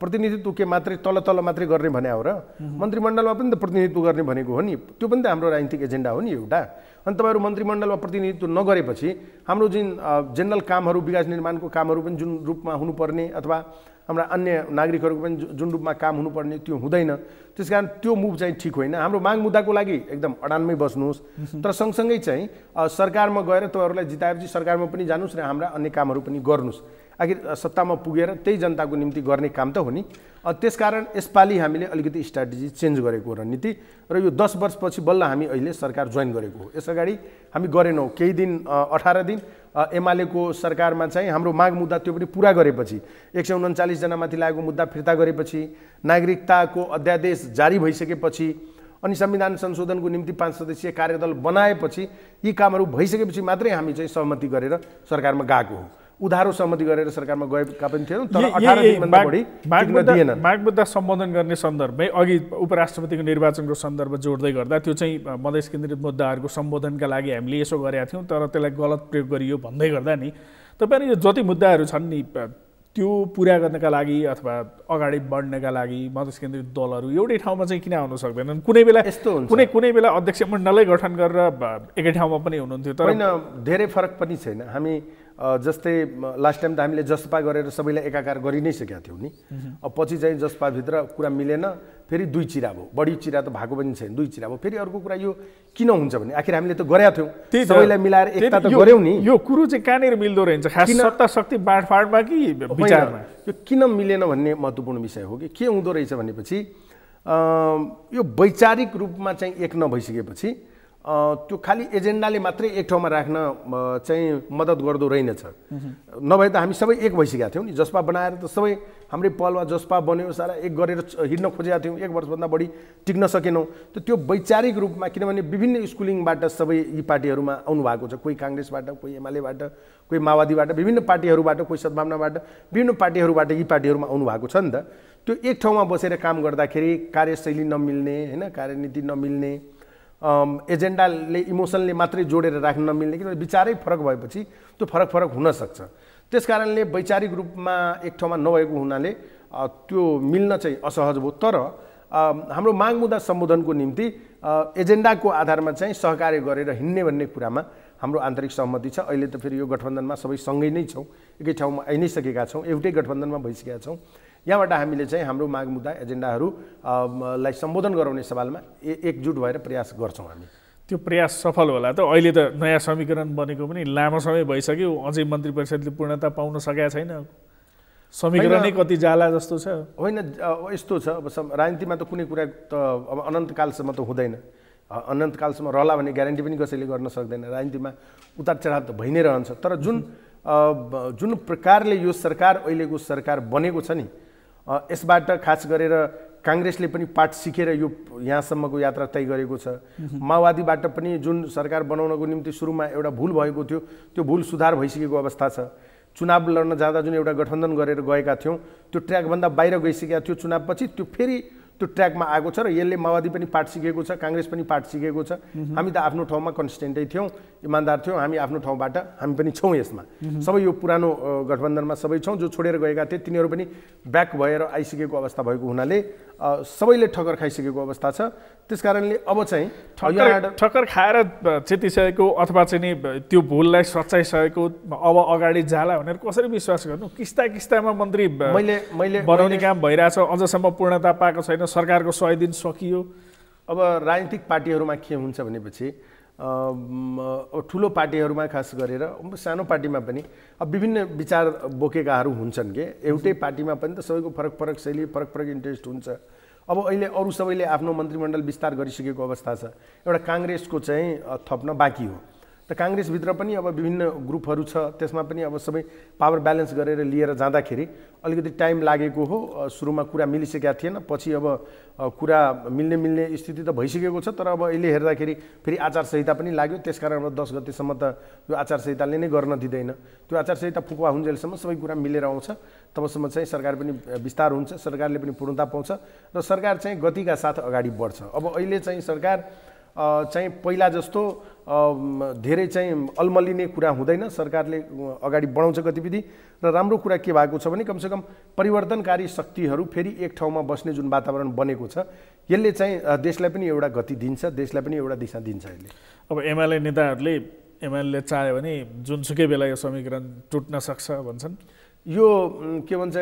प्रतिनिधित्व के मात्रै तल मात्रै गर्ने भने हो र, मन्त्रीमण्डलमा पनि त प्रतिनिधित्व गर्ने भनेको हो नि। त्यो पनि त हाम्रो राजनीतिक एजेन्डा हो नि एउटा। अनि तपाईँहरू मन्त्रीमण्डलमा प्रतिनिधित्व नगरेपछि हाम्रो जुन जेनरल कामहरू, विकास निर्माणको कामहरू पनि जुन रूपमा हुनुपर्ने अथवा हाम्रा अन्य नागरिकहरूको पनि जुन रूपमा काम हुनुपर्ने त्यो हुँदैन। त्यसकारण त्यो मुभ चाहिँ ठिक होइन। हाम्रो माग मुद्दाको लागि एकदम अडानमै बस्नुहोस्, तर सँगसँगै चाहिँ सरकारमा गएर तपाईँहरूलाई जिताएपछि सरकारमा पनि जानुहोस् र हाम्रा अन्य कामहरू पनि गर्नुहोस्। आखिर सत्तामा पुगेर त्यही जनताको निम्ति गर्ने काम त हो नि। त्यसकारण यसपालि हामीले अलिकति स्ट्राटेजी चेन्ज गरेको रणनीति र यो 10 वर्षपछि बल्ल हामी अहिले सरकार जोइन गरेको हो। यसअगाडि हामी गरेनौँ। केही दिन 18 दिन एमालेको सरकारमा चाहिँ हाम्रो माग मुद्दा त्यो पनि पुरा गरेपछि, 139 जनामाथि लागेको मुद्दा फिर्ता गरेपछि, नागरिकताको अध्यादेश जारी भइसकेपछि अनि संविधान संशोधनको निम्ति 5 सदस्यीय कार्यदल बनाएपछि यी कामहरू भइसकेपछि मात्रै हामी चाहिँ सहमति गरेर सरकारमा गएको हो। उधारो सहमति गरेर सरकारमा गएका पनि थिएनौँ, तर 18 दिनभन्दा बढी टिक्न दिएनन्। माग मुद्दा सम्बोधन गर्ने सन्दर्भमै अघि उपराष्ट्रपतिको निर्वाचनको सन्दर्भ जोड्दै गर्दा त्यो चाहिँ मधेस केन्द्रित मुद्दाहरूको सम्बोधनका लागि हामीले यसो गरेका थियौँ, तर त्यसलाई गलत प्रयोग गरियो भन्दै गर्दा नि तपाईँहरू यो जति मुद्दाहरू छन् नि त्यो पुरा गर्नका लागि अथवा अगाडि बढ्नका लागि मधेस केन्द्रित दलहरू एउटै ठाउँमा चाहिँ किन आउन सक्दैनन्? कुनै बेला यस्तो हुन्छ, कुनै बेला अध्यक्ष मण्डलै गठन गरेर एकै ठाउँमा पनि हुनुहुन्थ्यो, तर होइन, धेरै फरक पनि छैन। हामी जस्तै लास्ट टाइम त हामीले जसपा गरेर सबैलाई एकाकार गरि नै सकेका थियौँ नि। अब पछि चाहिँ जसपाभित्र कुरा मिलेन, फेरि 2 चिरा भयो। बढी चिरा त भएको पनि छैन, 2 चिरा भयो। फेरि अर्को कुरा यो किन हुन्छ भने आखिर हामीले त गरेका थियौँ, सबैलाई मिलाएर एकता त गऱ्यौँ नि। यो कुरो चाहिँ कहाँनिर मिल्दो रहेछ? खास सत्ता शक्ति बाँडफाँडमा कि विचारमा? यो किन मिलेन भन्ने महत्त्वपूर्ण विषय हो कि के हुँदो रहेछ भनेपछि यो वैचारिक रूपमा चाहिँ एक नभइसकेपछि त्यो खालि एजेन्डाले मात्रै एक ठाउँमा राख्न चाहिँ मद्दत गर्दो रहेनछ। नभए त हामी सबै एक भइसकेका थियौँ नि। जसपा बनाएर त सबै हाम्रै पलमा जसपा बन्यो, सारा एक गरेर हिँड्न खोजेका थियौँ। 1 वर्षभन्दा बढी टिक्न सकेनौँ। त त्यो वैचारिक रूपमा, किनभने विभिन्न स्कुलिङबाट सबै यी पार्टीहरूमा आउनु भएको छ। कोही काङ्ग्रेसबाट, कोही एमालेबाट, कोही माओवादीबाट, विभिन्न पार्टीहरूबाट, कोही सद्भावनाबाट, विभिन्न पार्टीहरूबाट यी पार्टीहरूमा आउनु भएको छ नि त। त्यो एक ठाउँमा बसेर काम गर्दाखेरि कार्यशैली नमिल्ने, होइन, कार्यनीति नमिल्ने, एजेन्डाले इमोसनले मात्रै जोडेर राख्न नमिल्ने, किनभने विचारै फरक भएपछि त्यो फरक हुनसक्छ। त्यस कारणले वैचारिक रूपमा एक ठाउँमा नभएको हुनाले त्यो मिल्न चाहिँ असहज भयो। तर हाम्रो माग मुद्दा सम्बोधनको निम्ति एजेन्डाको आधारमा चाहिँ सहकार्य गरेर हिँड्ने भन्ने कुरामा हाम्रो आन्तरिक सहमति छ। अहिले त फेरि यो गठबन्धनमा सबै सँगै नै छौँ, एकै ठाउँमा आइ नै सकेका छौँ, एउटै गठबन्धनमा भइसकेका छौँ। यहाँबाट हामीले चाहिँ हाम्रो माग मुद्दा एजेन्डाहरू लाई सम्बोधन गराउने सवालमा एकजुट भएर प्रयास गर्छौँ हामी। त्यो प्रयास सफल होला त? अहिले त नयाँ समीकरण बनेको पनि लामो समय भइसक्यो, अझै मन्त्री परिषदले पूर्णता पाउन सकेका छैन, समीकरणै कति जाला जस्तो छ। होइन, यस्तो छ, अब राजनीतिमा त कुनै कुरा त अब अनन्तकालसम्म त हुँदैन, अनन्तकालसम्म रहला भन्ने ग्यारेन्टी पनि कसैले गर्न सक्दैन। राजनीतिमा उतार चढाव त भइ नै रहन्छ। तर जुन प्रकारले यो सरकार अहिलेको सरकार बनेको छ नि, यसबाट खास गरेर काङ्ग्रेसले पनि पाठ सिकेर यो यहाँसम्मको यात्रा तय गरेको छ। माओवादीबाट पनि जुन सरकार बनाउनको निम्ति सुरुमा एउटा भुल भएको थियो, त्यो भुल सुधार भइसकेको अवस्था छ। चुनाव लड्न जाँदा जुन एउटा गठबन्धन गरेर गएका थियौँ, त्यो ट्र्याकभन्दा बाहिर गइसकेका थियो। चुनावपछि त्यो फेरि त्यो ट्र्याकमा आएको छ र यसले माओवादी पनि पाठ सिकेको छ, काङ्ग्रेस पनि पाठ सिकेको छ। हामी त आफ्नो ठाउँमा कन्सिस्टेन्टै थियौँ, इमान्दार थियौँ, हामी आफ्नो ठाउँबाट हामी पनि छौँ यसमा। सबै यो पुरानो गठबन्धनमा सबै छौँ। जो छोडेर गएका थिए तिनीहरू पनि ब्याक भएर आइसकेको अवस्था भएको हुनाले सबैले ठक्कर खाइसकेको अवस्था छ। त्यस कारणले अब चाहिँ ठक्कर खाएर चेतिसकेको अथवा चाहिँ नि त्यो भुललाई सच्याइसकेको अब अगाडि जाला भनेर कसरी विश्वास गर्नु? किस्तामा मन्त्री मैले बनाउने काम भइरहेछ, अझसम्म पूर्णता पाएको छैन, सरकारको 100 दिन सकियो। अब राजनीतिक पार्टीहरूमा के हुन्छ भनेपछि ठुलो पार्टीहरूमा खास गरेर सानो पार्टीमा पनि अब विभिन्न विचार बोकेकाहरू हुन्छन् के। एउटै पार्टीमा पनि त सबैको फरक फरक शैली, फरक फरक इन्ट्रेस्ट हुन्छ। अब अहिले अरू सबैले आफ्नो मन्त्रीमण्डल विस्तार गरिसकेको अवस्था छ। एउटा काङ्ग्रेसको चाहिँ थप्न बाँकी हो। त काङ्ग्रेसभित्र पनि अब विभिन्न ग्रुपहरू छ, त्यसमा पनि अब सबै पावर ब्यालेन्स गरेर लिएर जाँदाखेरि अलिकति टाइम लागेको हो। सुरुमा कुरा मिलिसकेका थिएन, पछि अब कुरा मिल्ने स्थिति त भइसकेको छ। तर अब अहिले हेर्दाखेरि फेरि आचार संहिता पनि लाग्यो। त्यसकारण अब 10 गतेसम्म त यो आचार संहिताले नै गर्न दिँदैन। त्यो आचार संहिता फुकुवा हुन्जेलसम्म सबै कुरा मिलेर आउँछ, तबसम्म चाहिँ सरकार पनि विस्तार हुन्छ, सरकारले पनि पूर्णता पाउँछ र सरकार चाहिँ गतिका साथ अगाडि बढ्छ। अब अहिले चाहिँ सरकार चाहिँ पहिला जस्तो धेरै चाहिँ अलमलिने कुरा हुँदैन। सरकारले अगाडि बढाउँछ गतिविधि र राम्रो कुरा के भएको छ भने कमसेकम परिवर्तनकारी शक्तिहरू फेरि एक ठाउँमा बस्ने जुन वातावरण बनेको छ, यसले चाहिँ देशलाई पनि एउटा गति दिन्छ, देशलाई पनि एउटा दिशा दिन्छ। यसले अब एमाले नेताहरूले एमाले चाह्यो भने जुनसुकै बेला यो समीकरण टुट्न सक्छ भन्छन्। यो के भन्छ,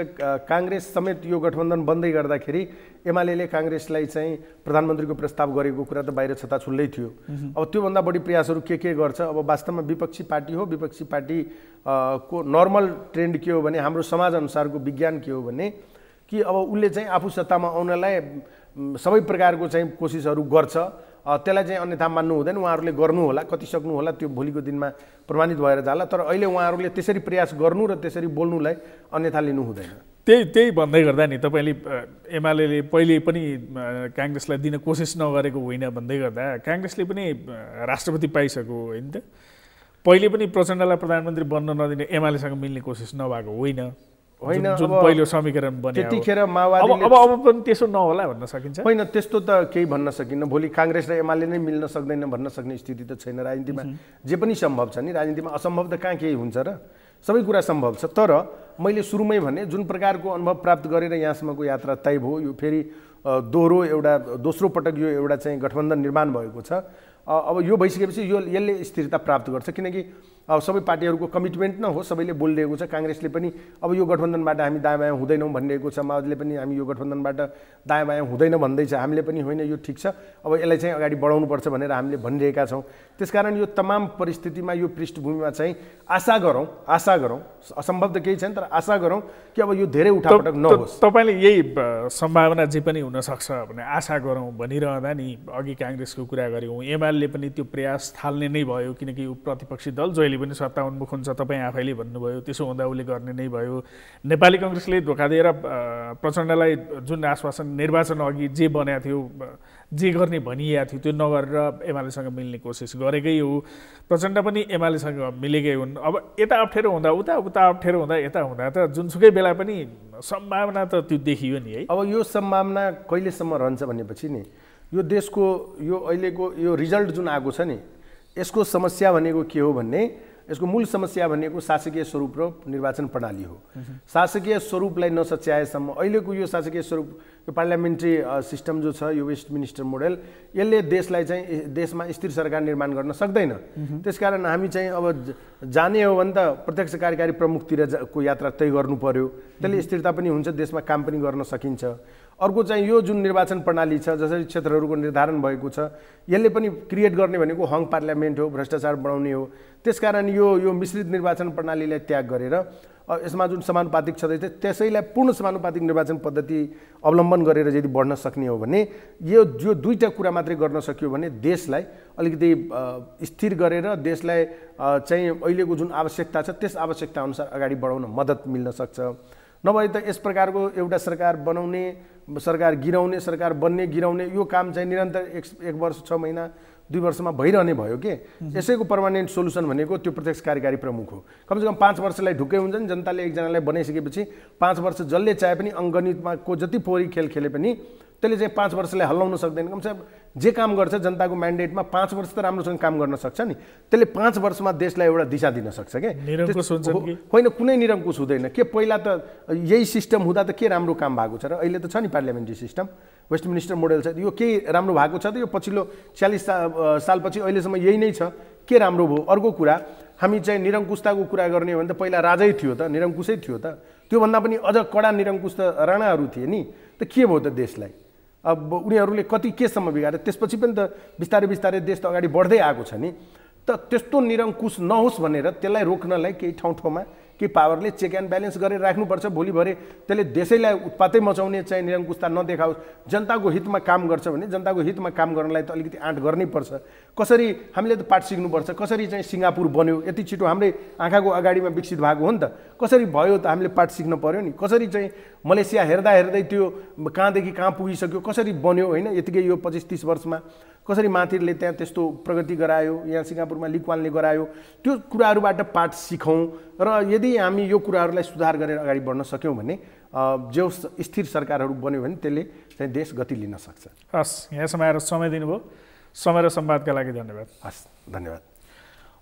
काङ्ग्रेस समेत यो गठबन्धन बन्दै गर्दाखेरि एमाले काङ्ग्रेसलाई चाहिँ प्रधानमन्त्रीको प्रस्ताव गरेको कुरा त बाहिर छताछुल्लै थियो। अब त्योभन्दा बढी प्रयासहरू के गर्छ? अब वास्तवमा विपक्षी पार्टी हो, विपक्षी पार्टी को नर्मल ट्रेन्ड के हो भने, हाम्रो समाज अनुसारको विज्ञान के हो भने कि अब उसले चाहिँ आफू सत्तामा आउनलाई सबै प्रकारको चाहिँ कोसिसहरू गर्छ। त्यसलाई चाहिँ अन्यथा मान्नु हुँदैन। उहाँहरूले गर्नु होला, कति सक्नु होला त्यो भोलिको दिनमा प्रमाणित भएर जाला। तर अहिले उहाँहरूले त्यसरी प्रयास गर्नु र त्यसरी बोल्नुलाई अन्यथा लिनु हुँदैन। त्यही भन्दै गर्दा नि तपाईँले एमाले पहिले पनि काङ्ग्रेसलाई दिन कोसिस नगरेको होइन भन्दै गर्दा काङ्ग्रेसले पनि राष्ट्रपति पाइसक्यो होइन त? पहिले पनि प्रचण्डलाई प्रधानमन्त्री बन्न नदिने एमालेसँग मिल्ने कोसिस नभएको होइन जुन पहिलो समीकरण बन्यो। त्यतिखेर माओवादीले अब पनि त्यसो नहोला भन्न सकिन्छ? होइन, त्यस्तो त केही भन्न सकिन्न। भोलि काङ्ग्रेस र एमाले नै मिल्न सक्दैन भन्न सक्ने स्थिति त छैन। राजनीतिमा जे पनि सम्भव छ नि, राजनीतिमा असम्भव त कहाँ केही हुन्छ र? सबै कुरा सम्भव छ। तर मैले सुरुमै भने जुन प्रकारको अनुभव प्राप्त गरेर यहाँसम्मको यात्रा तय भयो, यो फेरि दोस्रो पटक यो एउटा चाहिँ गठबन्धन निर्माण भएको छ। अब यो भइसकेपछि यसले स्थिरता प्राप्त गर्छ, किनकि अब सबै पार्टीहरूको कमिटमेन्ट न हो, सबैले बोलिरहेको छ। काङ्ग्रेसले पनि अब यो गठबन्धनबाट हामी दायाँ बायाँ हुँदैनौँ भनिरहेको छ, माओवादीले पनि हामी यो गठबन्धनबाट दायाँ बायाँ हुँदैन भन्दैछ, हामीले पनि होइन यो ठिक छ, अब यसलाई चाहिँ अगाडि बढाउनुपर्छ भनेर हामीले भनिरहेका छौँ। त्यसकारण यो तमाम परिस्थितिमा यो पृष्ठभूमिमा चाहिँ आशा गरौँ, असम्भव त केही छैन, तर आशा गरौँ कि अब यो धेरै उठापटक नहोस्। तपाईँले यही सम्भावना जे पनि हुनसक्छ भने आशा गरौँ भनिरहँदा नि अघि काङ्ग्रेसको कुरा गऱ्यौँ, एमाले पनि त्यो प्रयास थाल्ने नै भयो, किनकि यो प्रतिपक्षी दल जहिले पनि सत्ता उन्मुख हुन्छ, तपाईँ आफैले भन्नुभयो, त्यसो हुँदा उसले गर्ने नै भयो। नेपाली कङ्ग्रेसले धोका दिएर प्रचण्डलाई जुन आश्वासन निर्वाचन अघि जे बनाएको थियो, जे गर्ने भनिएको थियो त्यो नगरेर एमालेसँग मिल्ने कोसिस गरेकै हो। प्रचण्ड पनि एमालेसँग मिलेकै हुन्। अब यता अप्ठ्यारो हुँदा उता, उता अप्ठ्यारो हुँदा यता हुँदा त जुनसुकै बेला पनि सम्भावना त त्यो देखियो नि है। अब यो सम्भावना कहिलेसम्म रहन्छ भनेपछि नि यो देशको यो अहिलेको यो रिजल्ट जुन आएको छ नि, यसको समस्या भनेको के हो भन्ने यसको मूल समस्या भनेको शासकीय स्वरूप र निर्वाचन प्रणाली हो। शासकीय स्वरूपलाई नसच्याएसम्म अहिलेको यो शासकीय स्वरूप यो पार्लियामेन्ट्री सिस्टम जो छ यो वेस्टमिनिस्टर मोडेल यसले देशलाई चाहिँ देशमा स्थिर सरकार निर्माण गर्न सक्दैन। त्यसकारण हामी चाहिँ अब जाने हो भने त प्रत्यक्ष कार्यकारी प्रमुखतिर को यात्रा तय गर्नु पर्यो, त्यसले स्थिरता पनि हुन्छ, देशमा काम पनि गर्न सकिन्छ। अर्को चाहिँ यो जुन निर्वाचन प्रणाली छ जसरी क्षेत्रहरूको निर्धारण भएको छ यसले पनि क्रिएट गर्ने भनेको हङ पार्लियामेन्ट हो, भ्रष्टाचार बढाउने हो। त्यसकारण यो मिश्रित निर्वाचन प्रणालीलाई त्याग गरेर यसमा जुन समानुपातिक छँदैछ त्यसैलाई पूर्ण समानुपातिक निर्वाचन पद्धति अवलम्बन गरेर यदि बढ्न सक्ने हो भने यो दुईटा कुरा मात्रै गर्न सकियो भने देशलाई अलिकति स्थिर गरेर देशलाई चाहिँ अहिलेको जुन आवश्यकता छ त्यस आवश्यकता अनुसार अगाडि बढाउन मद्दत मिल्न सक्छ। नभए त यस प्रकारको एउटा सरकार बनाउने, सरकार गिराउने, सरकार बन्ने गिराउने यो काम चाहिँ निरन्तर एक वर्ष 6 महिना 2 वर्षमा भइरहने भयो के। यसैको पर्मानेन्ट सोलुसन भनेको त्यो प्रत्यक्ष कार्यकारी प्रमुख हो। कमसेकम 5 वर्षलाई ढुक्कै हुन्छ नि, जनताले एकजनालाई बनाइसकेपछि 5 वर्ष जसले चाहे पनि अङ्गणितमा को जति पोहोरी खेल खेले पनि त्यसले चाहिँ 5 वर्षलाई हल्लाउन सक्दैन। कमसेकम जे काम गर्छ जनताको म्यान्डेटमा 5 वर्ष त राम्रोसँग काम गर्न सक्छ नि, त्यसले 5 वर्षमा देशलाई एउटा दिशा दिन सक्छ के। होइन, कुनै निरङ्कुश हुँदैन के। पहिला त यही सिस्टम हुँदा त के राम्रो काम भएको छ र अहिले त छ नि पार्लियामेन्ट्री सिस्टम, वेस्टमिनिस्टर मोडेल छ, यो केही राम्रो भएको छ त यो पछिल्लो 40 सालपछि अहिलेसम्म यही नै छ, के राम्रो भयो। अर्को कुरा हामी चाहिँ निरङ्कुशताको कुरा गर्ने हो भने त पहिला राजै थियो त, निरङ्कुशै थियो त, त्योभन्दा पनि अझ कडा निरङ्कुश त राणाहरू थिए नि, त के भयो त देशलाई। अब उनीहरूले कति केसम्म बिगारे, त्यसपछि पनि त बिस्तारै बिस्तारै देश त अगाडि बढ्दै आएको छ नि। त त्यस्तो निरङ्कुश नहोस् भनेर त्यसलाई रोक्नलाई केही ठाउँमा केही पावरले चेक एन्ड ब्यालेन्स गरेर राख्नुपर्छ। भोलि भरे त्यसले देशैलाई उत्पातै मचाउने चाहिँ निरङ्कुशता नदेखाओस्, जनताको हितमा काम गर्छ भने जनताको हितमा काम गर्नलाई त अलिकति आँट गर्नै पर्छ। कसरी हामीले त पाठ सिक्नुपर्छ, कसरी चाहिँ सिङ्गापुर बन्यो यति छिटो हाम्रै आँखाको अगाडिमा विकसित भएको हो नि त, कसरी भयो त हामीले पाठ सिक्न पर्यो नि। कसरी चाहिँ मलेसिया हेर्दा हेर्दै त्यो कहाँदेखि कहाँ पुगिसक्यो, कसरी बन्यो होइन यतिकै यो 25-30 वर्षमा, कसरी माथिले त्यहाँ त्यस्तो प्रगति गरायो, यहाँ सिङ्गापुरमा लिक्वानले गरायो, त्यो कुराहरूबाट पाठ सिकौँ र यदि हामी यो कुराहरूलाई सुधार गरेर अगाडि बढ्न सक्यौँ भने जो स्थिर सरकारहरू बन्यो भने त्यसले चाहिँ देश गति लिन सक्छ। हस्, यहाँसम्म आएर समय दिनुभयो, समय र संवादका लागि धन्यवाद। हस्, धन्यवाद।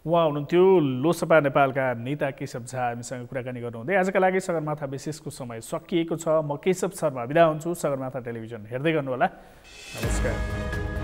उहाँ हुनुहुन्थ्यो लोकसभा नेपालका नेता केशव झा, हामीसँग कुराकानी गर्नुहुँदै। आजका लागि सगरमाथा विशेषको समय सकिएको छ। म केशव शर्मा बिदा हुन्छु। सगरमाथा टेलिभिजन हेर्दै गर्नुहोला। नमस्कार।